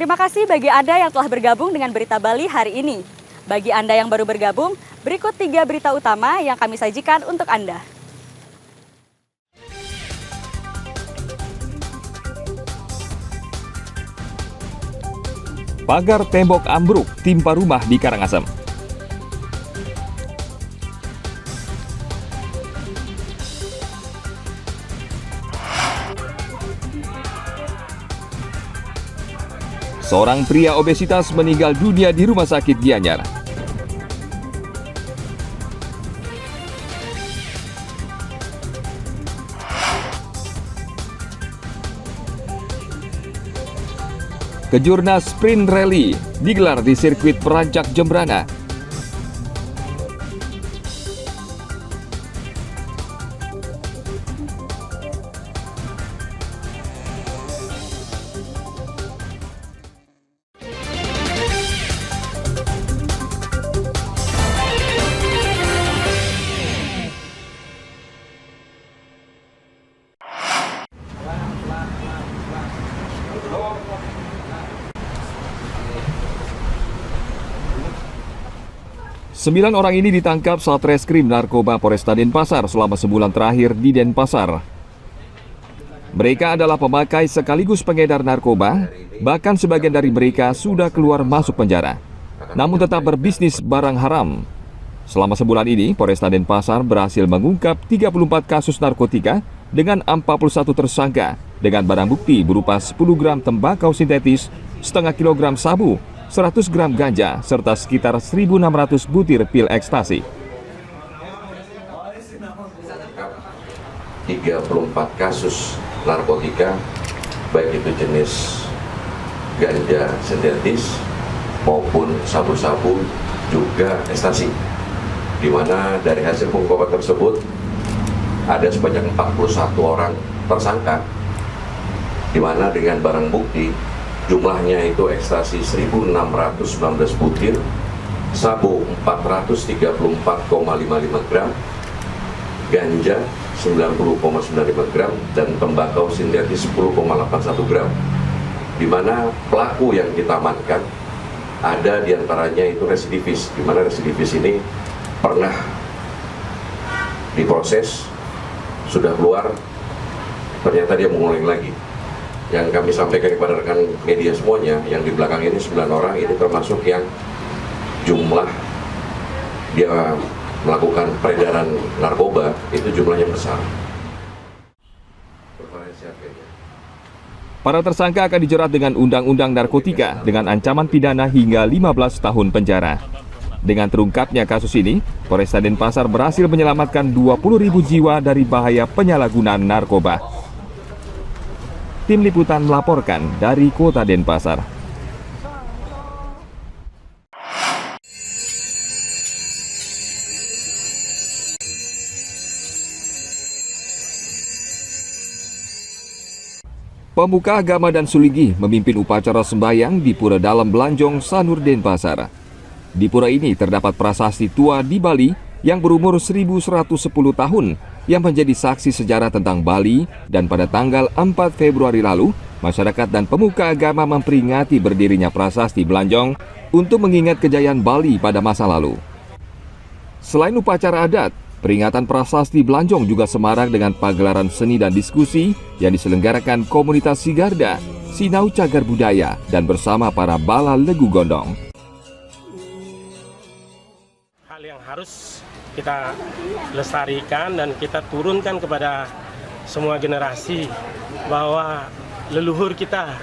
Terima kasih bagi Anda yang telah bergabung dengan Berita Bali hari ini. Bagi Anda yang baru bergabung, berikut 3 berita utama yang kami sajikan untuk Anda. Pagar tembok ambruk, timpa rumah di Karangasem. Seorang pria obesitas meninggal dunia di rumah sakit Gianyar. Kejurnas Sprint Rally digelar di sirkuit Perancak Jembrana. Sembilan orang ini ditangkap Satreskrim Narkoba Polresta Denpasar selama sebulan terakhir di Denpasar. Mereka adalah pemakai sekaligus pengedar narkoba, bahkan sebagian dari mereka sudah keluar masuk penjara, namun tetap berbisnis barang haram. Selama sebulan ini, Polresta Denpasar berhasil mengungkap 34 kasus narkotika dengan 41 tersangka dengan barang bukti berupa 10 gram tembakau sintetis, setengah kilogram sabu, 100 gram ganja, serta sekitar 1.600 butir pil ekstasi. 34 kasus narkotika, baik itu jenis ganja sintetis maupun sabu-sabu juga ekstasi, di mana dari hasil pengungkapan tersebut ada sebanyak 41 orang tersangka, di mana dengan barang bukti jumlahnya itu ekstasi 1.619 butir, sabu 434,55 gram, ganja 90,95 gram, dan tembakau sintetis 10,81 gram. Di mana pelaku yang kita amankan ada diantaranya itu residivis, di mana residivis ini pernah diproses, sudah keluar, ternyata dia mengulangi lagi. Yang kami sampaikan kepada rekan media semuanya, yang di belakang ini 9 orang, ini termasuk yang jumlah dia melakukan peredaran narkoba itu jumlahnya besar. Para tersangka akan dijerat dengan Undang-Undang Narkotika dengan ancaman pidana hingga 15 tahun penjara. Dengan terungkapnya kasus ini, Polresta Denpasar berhasil menyelamatkan 20.000 jiwa dari bahaya penyalahgunaan narkoba. Tim Liputan melaporkan dari Kota Denpasar. Pemuka agama dan suligi memimpin upacara sembahyang di Pura Dalam Belanjong, Sanur, Denpasar. Di pura ini terdapat prasasti tua di Bali yang berumur 1110 tahun yang menjadi saksi sejarah tentang Bali, dan pada tanggal 4 Februari lalu, masyarakat dan pemuka agama memperingati berdirinya prasasti Belanjong untuk mengingat kejayaan Bali pada masa lalu. Selain upacara adat, peringatan prasasti Belanjong juga semarak dengan pagelaran seni dan diskusi yang diselenggarakan komunitas Sigarda, Sinau Cagar Budaya, dan bersama para bala Legu Gondong. Hal yang harus kita lestarikan dan kita turunkan kepada semua generasi bahwa leluhur kita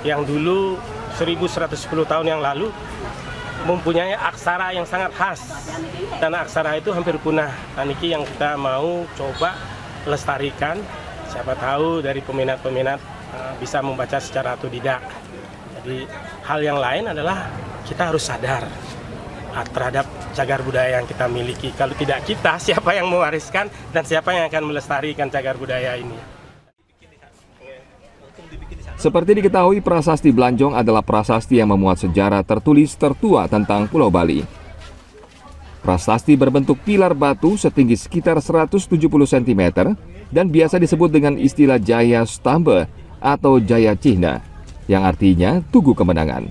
yang dulu 1110 tahun yang lalu mempunyai aksara yang sangat khas, dan aksara itu hampir punah. Nah, niki yang kita mau coba lestarikan, siapa tahu dari peminat-peminat bisa membaca secara otodidak. Jadi hal yang lain adalah kita harus sadar terhadap cagar budaya yang kita miliki. Kalau tidak kita, siapa yang mewariskan dan siapa yang akan melestarikan cagar budaya ini? Seperti diketahui, prasasti Belanjong adalah prasasti yang memuat sejarah tertulis tertua tentang Pulau Bali. Prasasti berbentuk pilar batu setinggi sekitar 170 cm dan biasa disebut dengan istilah Jaya Stambe atau Jaya Cihna. yang artinya Tugu Kemenangan.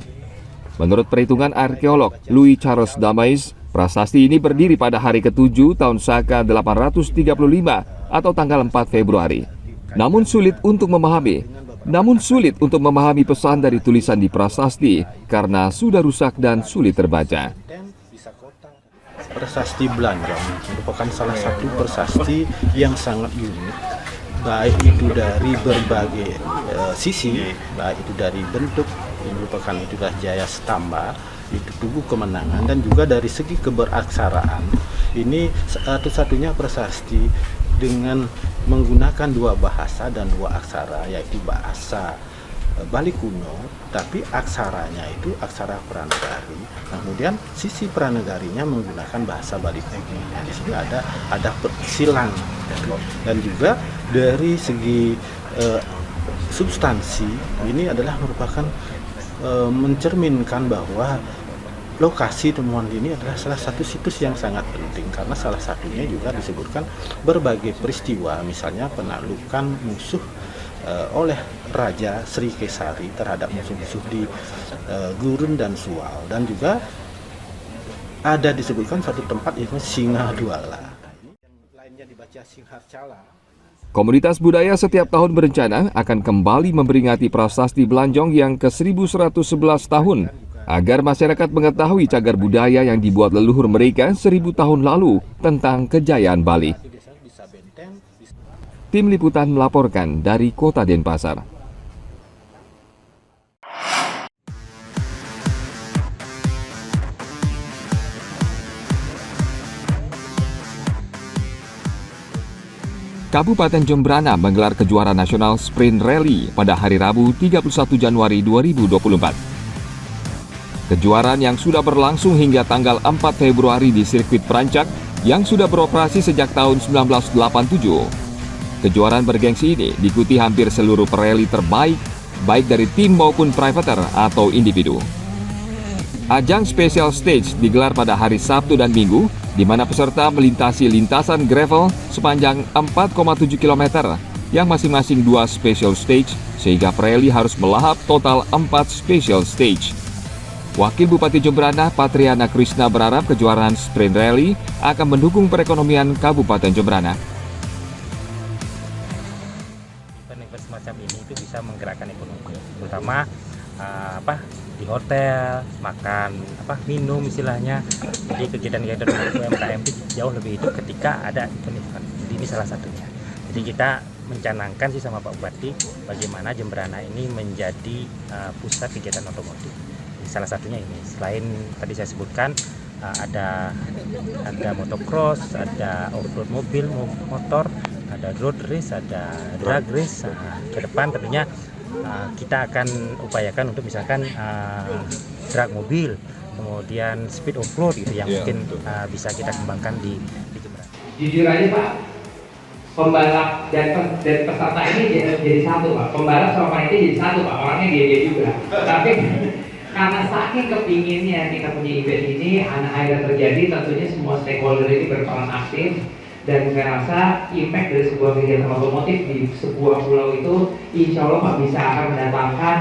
Menurut perhitungan arkeolog Louis Charles Damais, prasasti ini berdiri pada hari ke-7 tahun Saka 835 atau tanggal 4 Februari. Namun sulit untuk memahami pesan dari tulisan di prasasti karena sudah rusak dan sulit terbaca. Prasasti Blanjong merupakan salah satu prasasti yang sangat unik, baik itu dari berbagai sisi, baik itu dari bentuk, yang merupakan itulah Jaya Stamba, itu Tugu Kemenangan, dan juga dari segi keberaksaraan. Ini satu-satunya prasasti dengan menggunakan dua bahasa dan dua aksara, yaitu bahasa Bali kuno, tapi aksaranya itu aksara Pranagari. Kemudian sisi Pranagarinya menggunakan bahasa Bali kuno. Di sini ada silang, dan juga dari segi substansi ini adalah merupakan mencerminkan bahwa lokasi temuan ini adalah salah satu situs yang sangat penting, karena salah satunya juga disebutkan berbagai peristiwa, misalnya penaklukan musuh oleh Raja Sri Kesari terhadap musuh-musuh di Gurun dan Sual, dan juga ada disebutkan satu tempat yaitu Singaduala. Lainnya dibaca Singharcala. Komunitas budaya setiap tahun berencana akan kembali memperingati prasasti Blanjong yang ke-1111 tahun agar masyarakat mengetahui cagar budaya yang dibuat leluhur mereka 1000 tahun lalu tentang kejayaan Bali. Tim Liputan melaporkan dari Kota Denpasar. Kabupaten Jembrana menggelar kejuaraan nasional Sprint Rally pada hari Rabu 31 Januari 2024. Kejuaraan yang sudah berlangsung hingga tanggal 4 Februari di sirkuit Perancak yang sudah beroperasi sejak tahun 1987. Kejuaraan bergengsi ini diikuti hampir seluruh pereli terbaik, baik dari tim maupun privater atau individu. Ajang Special Stage digelar pada hari Sabtu dan Minggu, di mana peserta melintasi lintasan gravel sepanjang 4,7 km yang masing-masing 2 special stage, sehingga pereli harus melahap total 4 special stage. Wakil Bupati Jembrana Patriana Krishna berharap kejuaraan Sprint Rally akan mendukung perekonomian Kabupaten Jembrana. Event-event semacam ini itu bisa menggerakkan ekonomi, terutama di hotel, makan, minum istilahnya. Jadi kegiatan-kegiatan UMKM itu jauh lebih hidup ketika ada event-event. Jadi ini salah satunya. Jadi kita mencanangkan sih sama Pak Bupati bagaimana Jembrana ini menjadi pusat kegiatan otomotif. Jadi salah satunya ini. Selain tadi saya sebutkan ada motocross, ada off-road mobil, motor, ada road race, ada drag race. Ke depan tentunya kita akan upayakan untuk misalkan drag mobil, kemudian speed off-road gitu yang mungkin bisa kita kembangkan di Jembrana. Jujur aja Pak, pembalap dan peserta ini jadi satu Pak, pembalap sama panitia jadi satu Pak, orangnya dia juga. Tapi karena saking kepinginnya kita punya event ini, akhirnya terjadi, tentunya semua stakeholder ini berperan aktif. Dan saya rasa impact dari sebuah kegiatan otomotif di sebuah pulau itu insya Allah Pak bisa akan mendatangkan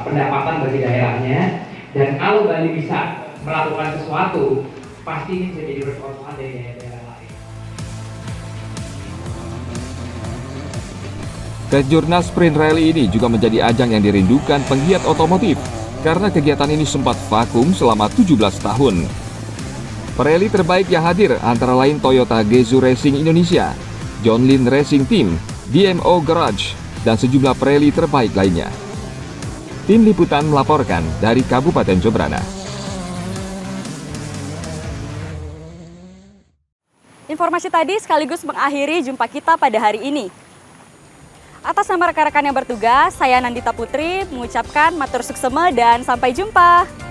pendapatan bagi daerahnya. Dan kalau Bali bisa melakukan sesuatu, pasti ini bisa jadi berkontribusi dari daerah lain. Kejurnas Sprint Rally ini juga menjadi ajang yang dirindukan penggiat otomotif karena kegiatan ini sempat vakum selama 17 tahun. Pereli terbaik yang hadir antara lain Toyota Gazoo Racing Indonesia, John Lynn Racing Team, DMO Garage, dan sejumlah pereli terbaik lainnya. Tim Liputan melaporkan dari Kabupaten Jembrana. Informasi tadi sekaligus mengakhiri jumpa kita pada hari ini. Atas nama rekan-rekan yang bertugas, saya Nandita Putri mengucapkan matur suksema dan sampai jumpa.